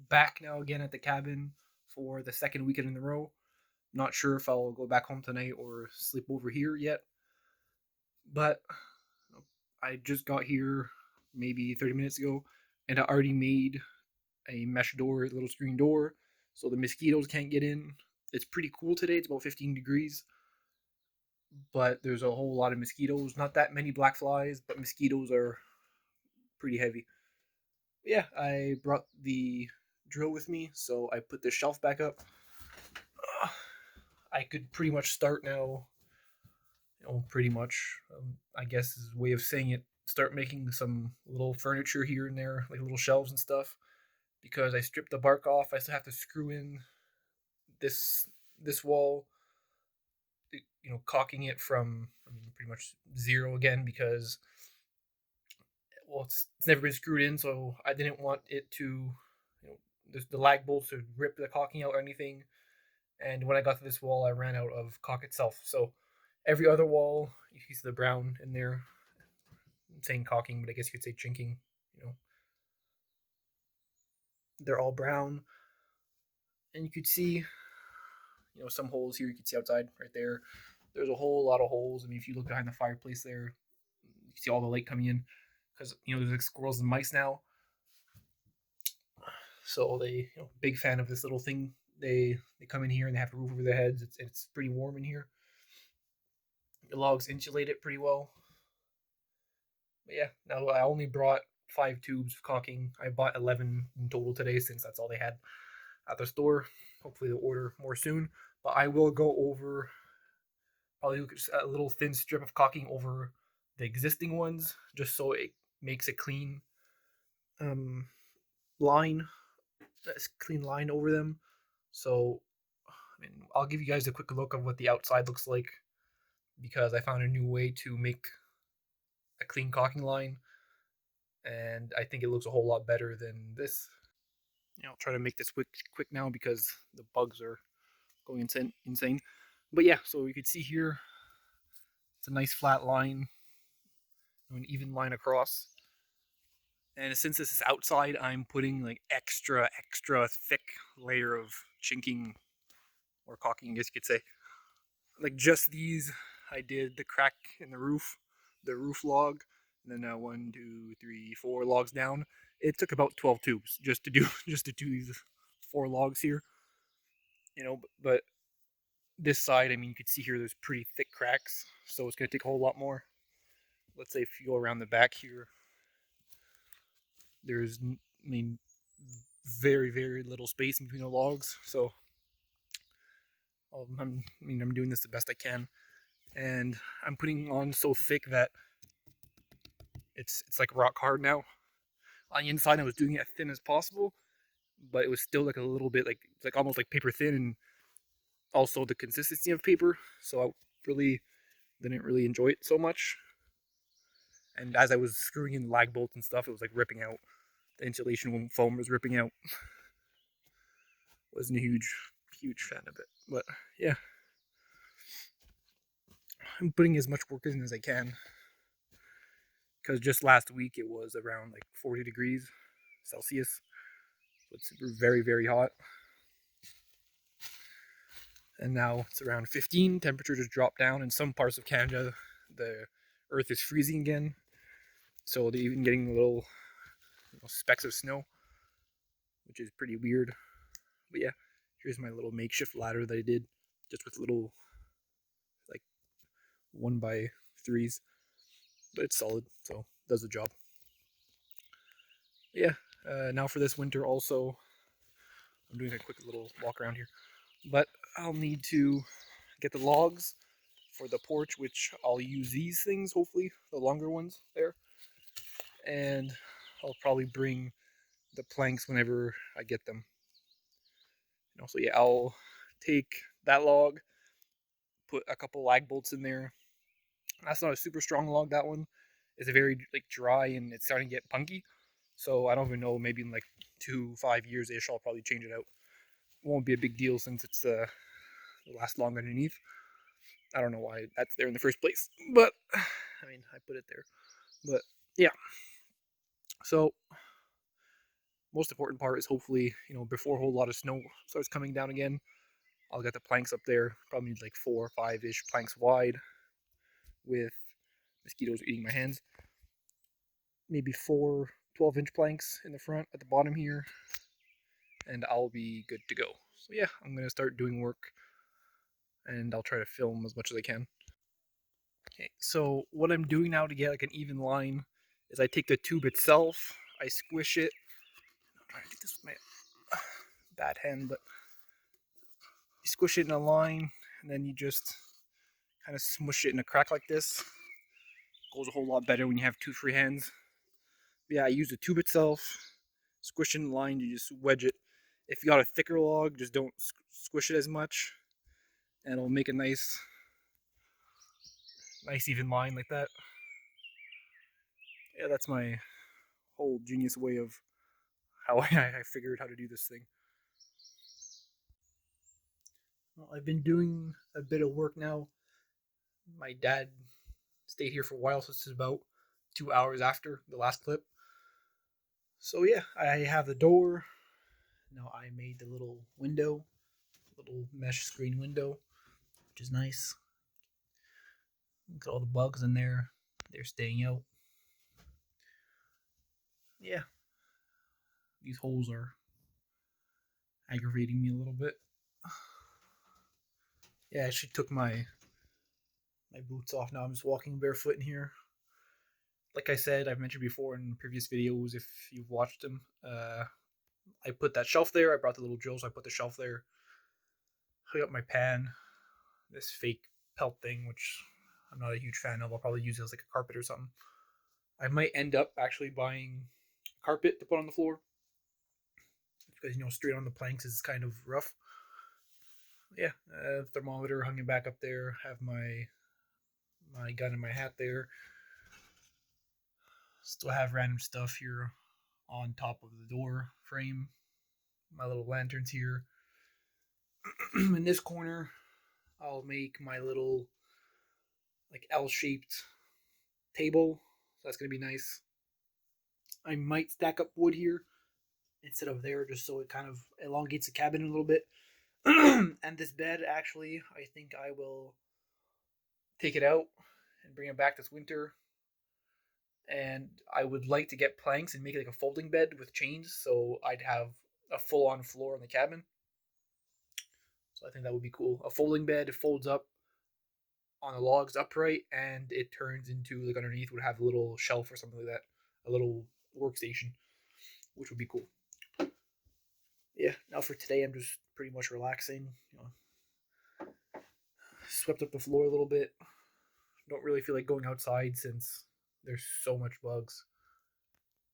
back now again at the cabin for the second weekend in a row. Not sure if I'll go back home tonight or sleep over here yet, but I just got here maybe 30 minutes ago and I already made a mesh door, a little screen door, so the mosquitoes can't get in. It's pretty cool today. It's about 15 degrees, but there's a whole lot of mosquitoes. Not that many black flies, but mosquitoes are pretty heavy. Yeah, I brought the drill with me, so I put the shelf back up. I could pretty much start now. Pretty much. I guess is a way of saying it. Start making some little furniture here and there, like little shelves and stuff. Because I stripped the bark off, I still have to screw in this wall. Caulking it from pretty much zero again because it's never been screwed in, so I didn't want it to the lag bolts to rip the caulking out or anything. And when I got to this wall, I ran out of caulk itself. So every other wall, you see the brown in there. I'm saying caulking, but I guess you could say chinking. You know, they're all brown, and you could see, some holes here. You can see outside right there. There's a whole lot of holes. I mean, if you look behind the fireplace there, you can see all the light coming in because there's like squirrels and mice now. So big fan of this little thing. They come in here and they have a roof over their heads. It's pretty warm in here. The logs insulate it pretty well. But yeah, now I only brought 5 tubes of caulking. I bought 11 in total today since that's all they had at the store. Hopefully they'll order more soon. But I will go over probably just a little thin strip of caulking over the existing ones just so it makes a clean um, line, clean line over them. So, I'll give you guys a quick look of what the outside looks like because I found a new way to make a clean caulking line, and I think it looks a whole lot better than this. I'll try to make this quick now because the bugs are going insane. But yeah, so you can see here, it's a nice flat line, an even line across. And since this is outside, I'm putting like extra thick layer of chinking or caulking, I guess you could say. Like just these, I did the crack in the roof log, and then 1, 2, 3, 4 logs down. It took about 12 tubes just to do just to do these 4 logs here. But this side, I mean, you can see here there's pretty thick cracks, so it's gonna take a whole lot more. Let's say if you go around the back here, there's very little space between the logs, so I'm doing this the best I can, and I'm putting on so thick that it's like rock hard now. On the inside, I was doing it as thin as possible, but it was still like a little bit like almost like paper thin, and also the consistency of paper. So I didn't really enjoy it so much. And as I was screwing in lag bolts and stuff, it was like ripping out. The insulation foam was ripping out. Wasn't a huge fan of it, but yeah, I'm putting as much work in as I can because just last week it was around like 40 degrees Celsius. So it's very hot. And now it's around 15. Temperature just dropped down. In some parts of Canada, the earth is freezing again. So they're even getting little specks of snow, which is pretty weird. But yeah, here's my little makeshift ladder that I did just with little like 1x3s. But it's solid, so does the job. But yeah, now for this winter also, I'm doing a quick little walk around here. But I'll need to get the logs for the porch, which I'll use these things, hopefully, the longer ones there. And I'll probably bring the planks whenever I get them. So yeah, I'll take that log, put a couple lag bolts in there. That's not a super strong log, that one. It's a very dry and it's starting to get punky. So I don't even know, maybe in 5 years-ish, I'll probably change it out. It won't be a big deal since it's the last long underneath. I don't know why that's there in the first place, but I put it there. But yeah, so most important part is hopefully, before a whole lot of snow starts coming down again, I'll get the planks up there. Probably like 4 or 5-ish planks wide with mosquitoes eating my hands. Maybe 4 12-inch planks in the front at the bottom here, and I'll be good to go. So yeah, I'm gonna start doing work, and I'll try to film as much as I can. Okay, so what I'm doing now to get like an even line is I take the tube itself, I squish it. I'm trying to get this with my bad hand, but you squish it in a line, and then you just kind of smush it in a crack like this. Goes a whole lot better when you have 2 free hands. But yeah, I use the tube itself, squish it in the line, you just wedge it. If you got a thicker log, just don't squish it as much, and it'll make a nice even line like that. Yeah, that's my whole genius way of how I figured how to do this thing. Well, I've been doing a bit of work now. My dad stayed here for a while, so this is about 2 hours after the last clip. So yeah, I have the door. Now I made the little window, little mesh screen window, which is nice. Look at all the bugs in there. They're staying out. Yeah, these holes are aggravating me a little bit. Yeah, I actually took my boots off now. I'm just walking barefoot in here. Like I said, I've mentioned before in previous videos, if you've watched them, I put that shelf there. I brought the little drill, so I put the shelf there. Hook up my pan, this fake pelt thing, which I'm not a huge fan of. I'll probably use it as like a carpet or something. I might end up actually buying a carpet to put on the floor because straight on the planks is kind of rough. Yeah, thermometer hung it back up there. Have my gun and my hat there. Still have random stuff here on top of the door frame. My little lanterns here. In this corner, I'll make my little like L-shaped table. So that's gonna be nice. I might stack up wood here instead of there, just so it kind of elongates the cabin a little bit. And this bed, actually, I think I will take it out and bring it back this winter. And I would like to get planks and make it like a folding bed with chains, so I'd have a full-on floor in the cabin. So I think that would be cool. A folding bed, it folds up on the logs upright, and it turns into like underneath would have a little shelf or something like that, a little workstation, which would be cool. Yeah. Now for today, I'm just pretty much relaxing. Swept up the floor a little bit. Don't really feel like going outside since there's so much bugs.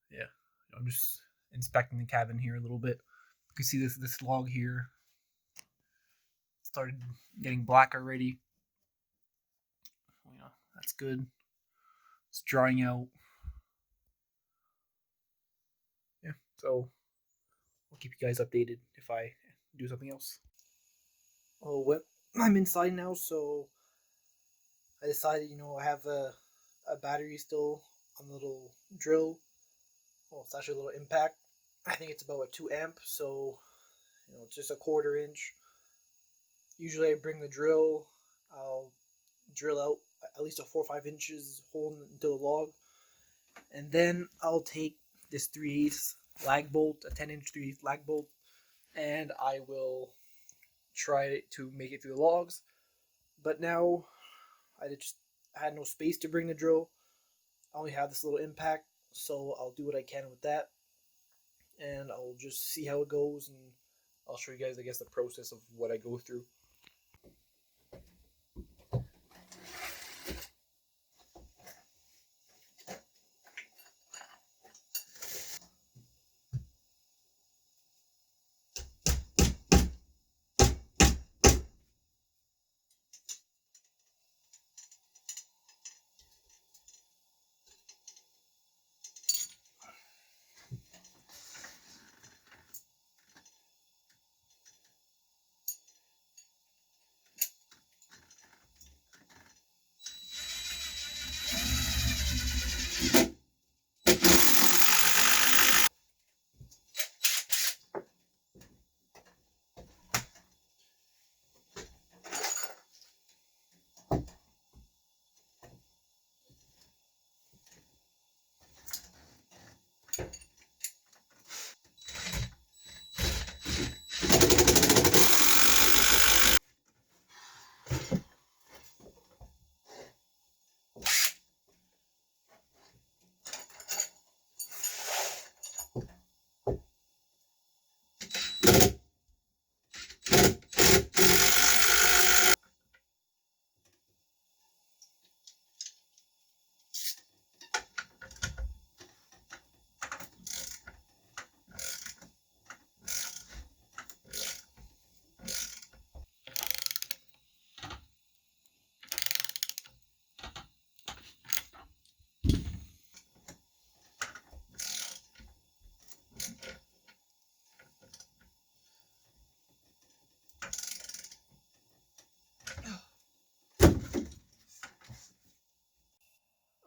Yeah. I'm just inspecting the cabin here a little bit. You can see this log here started getting black already. That's good. It's drying out. Yeah, so I'll keep you guys updated if I do something else. Oh, well, I'm inside now, so I decided, I have a battery still on the little drill. Well, it's actually a little impact. I think it's about a 2 amp, so it's just a 1/4 inch. Usually I bring the drill, I'll drill out at least a 4 or 5 inches hole into the log, and then I'll take this 3/8 lag bolt, a 10-inch 3/8 lag bolt, and I will try to make it through the logs. But now I just had no space to bring the drill. I only have this little impact, so I'll do what I can with that, and I'll just see how it goes, and I'll show you guys, I guess, the process of what I go through.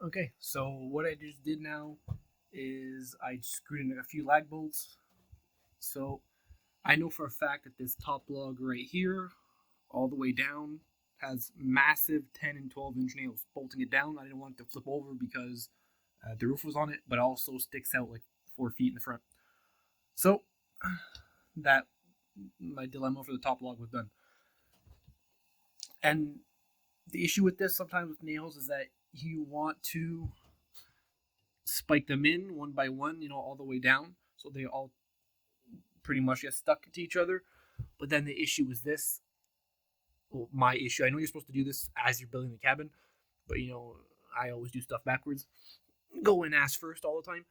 Okay, so what I just did now is I screwed in a few lag bolts. So I know for a fact that this top log right here, all the way down, has massive 10 and 12-inch nails bolting it down. I didn't want it to flip over because the roof was on it, but also sticks out like 4 feet in the front. So that my dilemma for the top log was done. And the issue with this sometimes with nails is that you want to spike them in one by one, all the way down, so they all pretty much get stuck to each other. But then the issue is this. Well, my issue. I know you're supposed to do this as you're building the cabin, but I always do stuff backwards. Go in ass first all the time.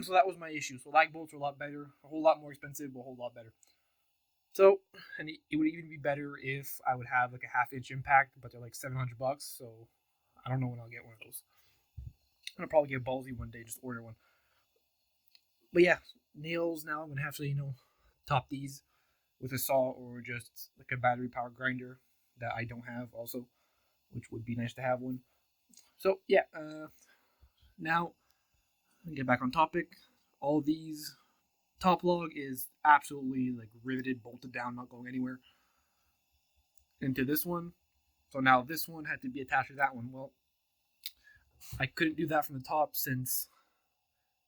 So that was my issue. So lag bolts are a lot better, a whole lot more expensive, but a whole lot better. So, and it would even be better if I would have like a half-inch impact, but they're like $700. So I don't know when I'll get one of those. I'm gonna probably get ballsy one day, just order one. But yeah, nails now. I'm gonna have to top these with a saw or just like a battery powered grinder that I don't have also, which would be nice to have one. So yeah, now get back on topic. All these top log is absolutely like riveted, bolted down, not going anywhere into this one. So now this one had to be attached to that one. Well, I couldn't do that from the top since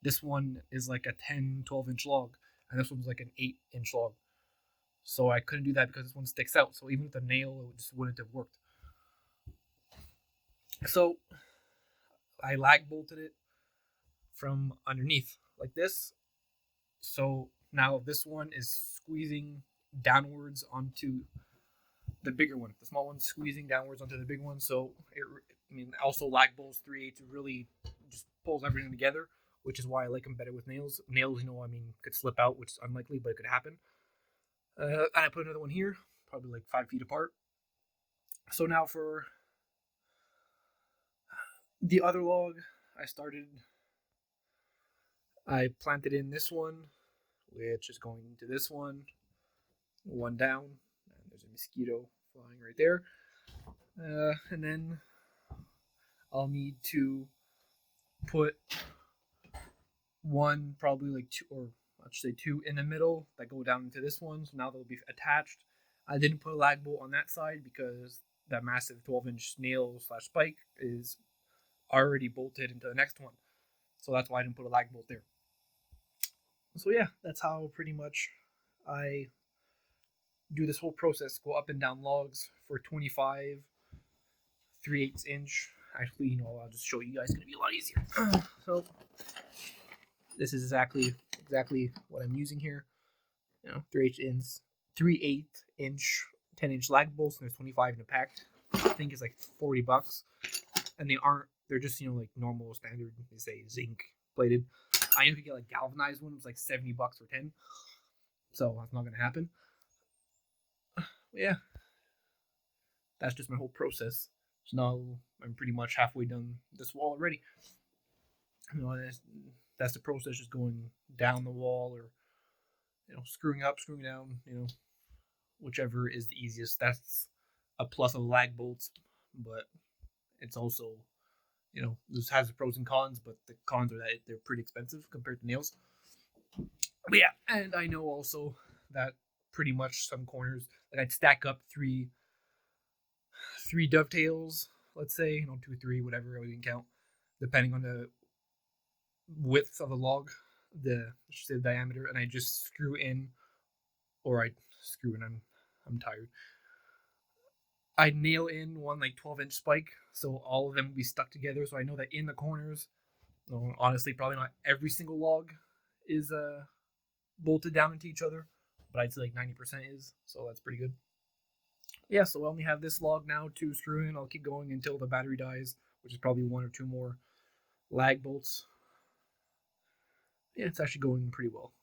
this one is like a 10, 12-inch log, and this one's like an 8-inch log. So I couldn't do that because this one sticks out. So even with the nail, it just wouldn't have worked. So I lag bolted it from underneath like this. So now this one is squeezing downwards onto the bigger one. The small one's squeezing downwards onto the big one. So also lag bolts 3/8 really just pulls everything together, which is why I like them better with nails. Nails, could slip out, which is unlikely, but it could happen. And I put another one here, probably like 5 feet apart. So now for the other log, I planted in this one, which is going into this one down, and there's a mosquito flying right there. And then I'll need to put one, probably like two, or let's say two in the middle that go down into this one. So now they'll be attached. I didn't put a lag bolt on that side because that massive 12-inch nail/spike is already bolted into the next one. So that's why I didn't put a lag bolt there. So yeah, that's how pretty much I do this whole process. Go up and down logs for 25 3/8 inch. Actually, I'll just show you guys. It's gonna be a lot easier. So this is exactly what I'm using here. 3/8 inch 10-inch lag bolts, and there's 25 in a pack. I think it's like $40, and they're just like normal standard. They say zinc plated. I know if you get like galvanized one, it's like $70 for 10. So that's not gonna happen. But yeah, that's just my whole process. So now I'm pretty much halfway done this wall already. That's the process, just going down the wall or screwing up, screwing down, whichever is the easiest. That's a plus of lag bolts, but it's also this has the pros and cons, but the cons are that they're pretty expensive compared to nails. But yeah, and I know also that pretty much some corners, like I'd stack up three dovetails, let's say, 2, 3, whatever, we can count, depending on the width of the log, the diameter, and I just screw in, or I screw in. I'm tired. I nail in one like 12-inch spike, so all of them will be stuck together. So I know that in the corners, honestly, probably not every single log is bolted down into each other, but I'd say like 90% is. So that's pretty good. Yeah, so I only have this log now to screw in. I'll keep going until the battery dies, which is probably 1 or 2 more lag bolts. Yeah, it's actually going pretty well.